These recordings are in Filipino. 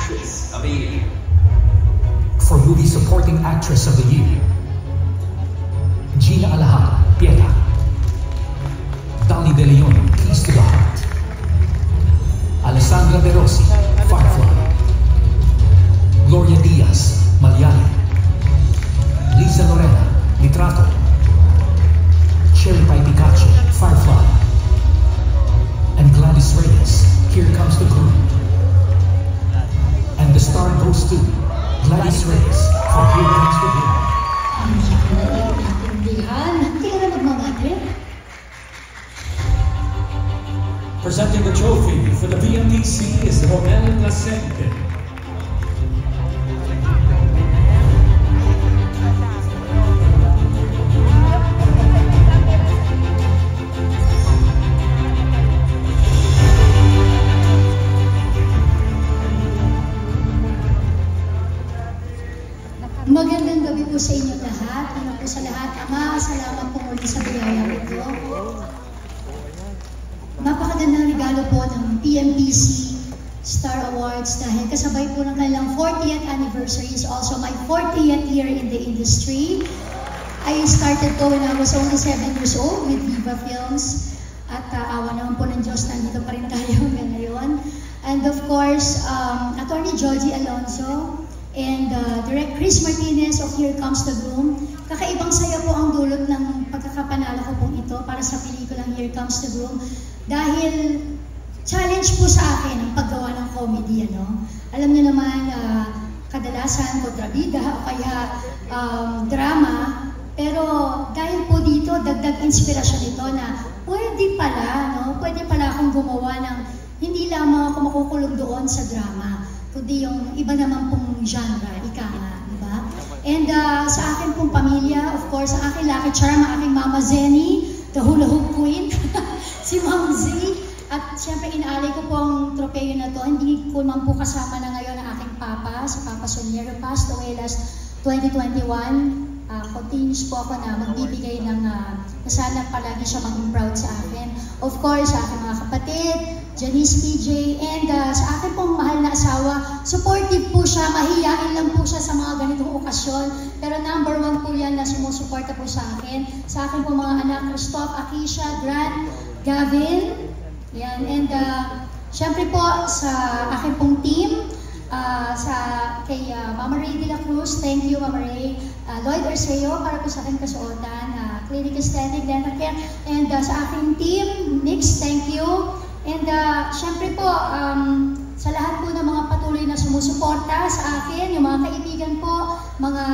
Actress of the Year. For Movie Supporting Actress of the Year, Gina Alahar, Pieta. Dali De Leon, Keys to the Heart. Alessandra De Rossi, Firefly. Gloria Diaz, Malyali. Liza Lorena, Litrato. Cherry Pie Picacho, Firefly. And Gladys Reyes, Here Comes the Groom. And the star goes to Gladys Reyes for Here Comes the Groom. Presenting the trophy for the VMDC is Romel Placente. Magandang gabi po sa inyo lahat. Ano po sa lahat, Ama, salamat po muli sa biyayang ito. Napakagandang regalo po ng PMPC Star Awards dahil kasabay po ng kanilang 40th anniversary is also my 40th year in the industry. I started po when I was only 7 years old with Viva Films at awa naman po ng Diyos, nandito pa rin tayo hanggang ngayon. And of course, Attorney Joji Alonso and Direct Chris Martinez of Here Comes the Groom. Kakaibang saya po ang dulot ng pagkakapanalo ko pong ito para sa pelikulang Here Comes the Groom. Dahil challenge po sa akin ang paggawa ng comedy, ano? Alam niyo naman, kadalasan kontrabida o kaya drama, pero dahil po dito, dagdag inspirasyon ito na pwede pala, no? Pwede pala akong gumawa ng hindi lamang ako makukulong doon sa drama, kundi yung iba naman pong genre, ika nga, di ba? And sa akin pong pamilya, of course, sa aking lucky charm, aking Mama Zenny, the hula hoop queen, si Ma'am Z, at siyempre inaalay ko po ang tropeyo na to. Hindi ko man po kasama na ngayon ang aking papa, si Papa Soniero, passed away last 2021. Continuous po ako na magbibigay ng sana palagi siya maging proud sa akin. Of course, sa aking mga kapatid, Janice PJ, and sa akin pong mahal na asawa, supportive po siya, mahiyain lang po siya sa mga ganitong okasyon, pero number one po yan na sumusuporta po sa akin. Sa akin pong mga anak, Christoph, Akisha, Grant, Gavin, yan, and syempre po sa akin pong team, kay Mama Ray de la Cruz, thank you Mama Ray, Lloyd Arceo para po sa aking kasuotan, Clinic Aesthetic, Dental Care, and sa aking team, Nix, thank you, and syempre po sa lahat po ng mga patuloy na sumusuporta sa akin, yung mga kaibigan po, mga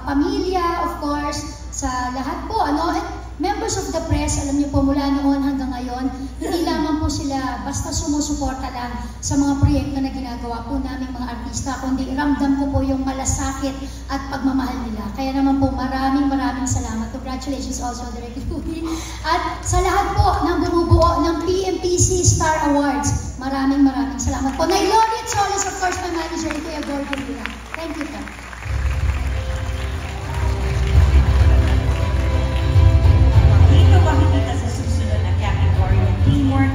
pamilya, of course, sa lahat po, ano, members of the press, alam niyo po mula noon hanggang ngayon, hindi lamang po sila basta sumusuporta lang sa mga proyekto na ginagawa po naming mga artista, kundi ramdam ko po yung malasakit at pagmamahal nila. Kaya naman po maraming salamat. Congratulations also, Direk Rudy. At sa lahat po ng bumubuo ng PMPC Star Awards, maraming salamat po. Na Laureate Solis, of course, my manager, Kuya Gordon Villa. Thank you po. Makikita sa susunod na category ng teamwork